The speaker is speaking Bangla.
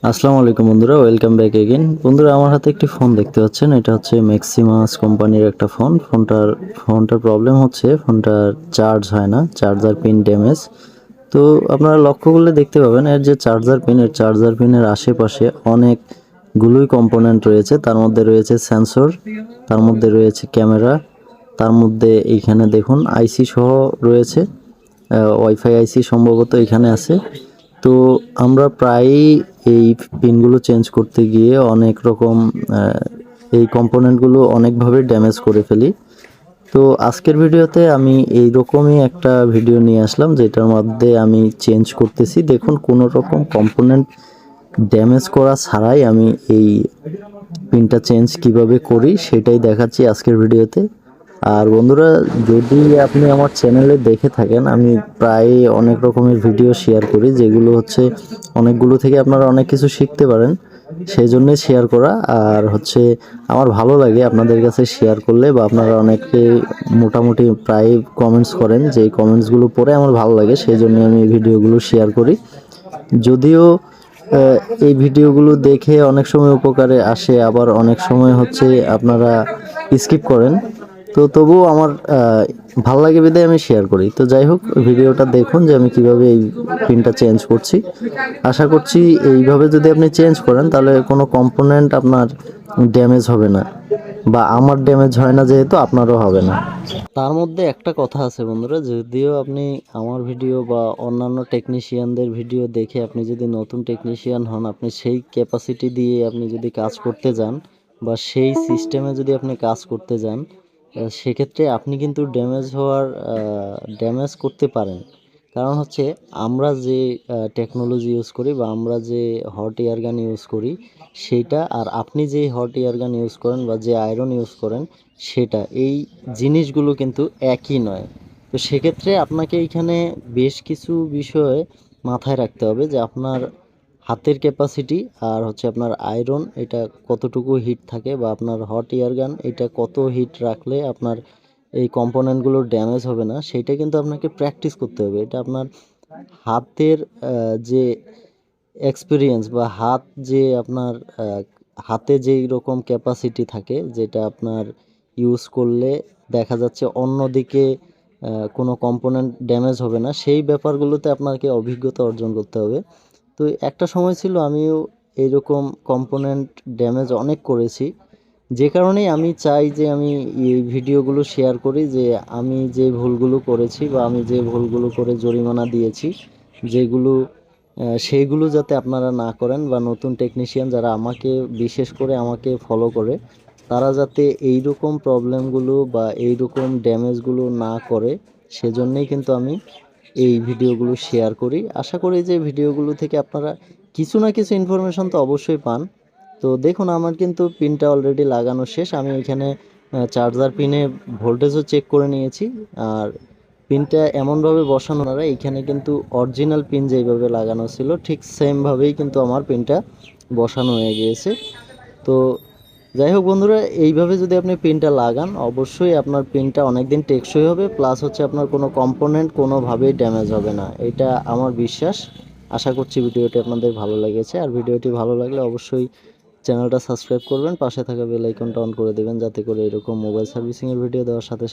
আসসালামু আলাইকুম বন্ধুরা, ওয়েলকাম ব্যাক এগেইন। বন্ধুরা, আমার হাতে একটি ফোন দেখতে পাচ্ছেন। এটা হচ্ছে ম্যাক্সিমাস কোম্পানির একটা ফোন। ফোনটার প্রবলেম হচ্ছে ফোনটার চার্জ হয় না, চার্জার পিন ড্যামেজ। তো আপনারা লক্ষ্য করলে দেখতে পাবেন এর যে চার্জার পিনের আশেপাশে অনেকগুলোই কম্পোনেন্ট রয়েছে। তার মধ্যে রয়েছে সেন্সর, তার মধ্যে রয়েছে ক্যামেরা, তার মধ্যে এইখানে দেখুন আইসি সহ রয়েছে, ওয়াইফাই আইসি সম্ভবত এখানে আছে। তো আমরা প্রায়ই এই পিনগুলো চেঞ্জ করতে গিয়ে অনেক রকম এই কম্পোনেন্টগুলো অনেকভাবে ড্যামেজ করে ফেলি। তো আজকের ভিডিওতে আমি এই রকমই একটা ভিডিও নিয়ে আসলাম, যেটার মধ্যে আমি চেঞ্জ করতেছি। দেখুন, কোনো রকম কম্পোনেন্ট ড্যামেজ করা ছাড়াই আমি এই পিনটা চেঞ্জ কিভাবে করি সেটাই দেখাচ্ছি আজকের ভিডিওতে। আর বন্ধুরা, যদি আপনি আমার চ্যানেলে দেখে থাকেন, আমি প্রায় অনেক রকমের ভিডিও শেয়ার করি, যেগুলো হচ্ছে অনেকগুলো থেকে আপনারা অনেক কিছু শিখতে পারেন, সেই জন্যই শেয়ার করা। আর হচ্ছে আমার ভালো লাগে আপনাদের কাছে শেয়ার করলে, বা আপনারা অনেকে মোটামুটি প্রায় কমেন্টস করেন, যে কমেন্টসগুলো পড়ে আমার ভালো লাগে, সেই জন্য আমি এই ভিডিওগুলো শেয়ার করি। যদিও এই ভিডিওগুলো দেখে অনেক সময় উপকারে আসে, আবার অনেক সময় হচ্ছে আপনারা স্কিপ করেন। তো তবুও আমার ভালো লাগে বিধায় আমি শেয়ার করি। তো যাই হোক, ভিডিওটা দেখুন যে আমি কিভাবে এই পিনটা চেঞ্জ করছি। আশা করছি এইভাবে যদি আপনি চেঞ্জ করেন তাহলে কোনো কম্পোনেন্ট আপনার ড্যামেজ হবে না, বা আমার ড্যামেজ হয় না, যেহেতু আপনারও হবে না। তার মধ্যে একটা কথা আছে বন্ধুরা, যদিও আপনি আমার ভিডিও বা অন্যান্য টেকনিশিয়ানদের ভিডিও দেখে আপনি যদি নতুন টেকনিশিয়ান হন, আপনি সেই ক্যাপাসিটি দিয়ে আপনি যদি কাজ করতে যান, বা সেই সিস্টেমে যদি আপনি কাজ করতে যান, সেক্ষেত্রে আপনি কিন্তু ড্যামেজ করতে পারেন। কারণ হচ্ছে আমরা যে টেকনোলজি ইউজ করি, বা আমরা যে হট এয়ার গান ইউজ করি সেইটা, আর আপনি যে হট এয়ার গান ইউজ করেন বা যে আয়রন ইউজ করেন সেটা, এই জিনিসগুলো কিন্তু একই নয়। তো সেক্ষেত্রে আপনাকে এইখানে বেশ কিছু বিষয় মাথায় রাখতে হবে, যে আপনার হাতের ক্যাপাসিটি, আর হচ্ছে আপনার আয়রন এটা কতটুকু হিট থাকে, বা আপনার হট এয়ার গান এটা কত হিট রাখলে আপনার এই কম্পোনেন্টগুলো ড্যামেজ হবে না, সেইটা কিন্তু আপনাকে প্র্যাকটিস করতে হবে। এটা আপনার হাতের যে এক্সপিরিয়েন্স, বা যে আপনার হাতে যেই রকম ক্যাপাসিটি থাকে, যেটা আপনার ইউজ করলে দেখা যাচ্ছে অন্যদিকে কোনো কম্পোনেন্ট ড্যামেজ হবে না, সেই ব্যাপারগুলোতে আপনাকে অভিজ্ঞতা অর্জন করতে হবে। তো একটা সময় ছিল আমিও এইরকম কম্পোনেন্ট ড্যামেজ অনেক করেছি, যে কারণেই আমি চাই যে আমি এই ভিডিওগুলো শেয়ার করি, যে আমি যে ভুলগুলো করেছি, বা আমি যে ভুলগুলো করে জরিমানা দিয়েছি, যেগুলো সেইগুলো যাতে আপনারা না করেন, বা নতুন টেকনিশিয়ান যারা আমাকে বিশেষ করে আমাকে ফলো করে, তারা যাতে এই রকম প্রবলেমগুলো বা এই রকম ড্যামেজগুলো না করে, সেজন্যই কিন্তু আমি এই ভিডিওগুলো শেয়ার করি। আশা করি যে ভিডিওগুলো থেকে আপনারা কিছু না কিছু ইনফরমেশন তো অবশ্যই পান। তো দেখুন, আমার কিন্তু পিনটা অলরেডি লাগানো শেষ। আমি এখানে চার্জার পিনে ভোল্টেজও চেক করে নিয়েছি। আর পিনটা এমনভাবে বসানো, না এইখানে কিন্তু অরিজিনাল পিন যেইভাবে লাগানো ছিল ঠিক সেমভাবেই কিন্তু আমার পিনটা বসানো হয়ে গিয়েছে। তো যাই হোক বন্ধুরা, এইভাবে যদি আপনি পিনটা লাগান, অবশ্যই আপনার পিনটা অনেক দিন টেকসই হবে, প্লাস হচ্ছে আপনার কোনো কম্পোনেন্ট কোনোভাবেই ড্যামেজ হবে না, এটা আমার বিশ্বাস। আশা করছি ভিডিওটি আপনাদের ভালো লেগেছে। আর ভিডিওটি ভালো লাগলে অবশ্যই চ্যানেলটা সাবস্ক্রাইব করবেন, পাশে থাকা বেল আইকনটা অন করে দেবেন, যাতে করে এরকম মোবাইল সার্ভিসিংয়ের ভিডিও দেওয়ার সাথে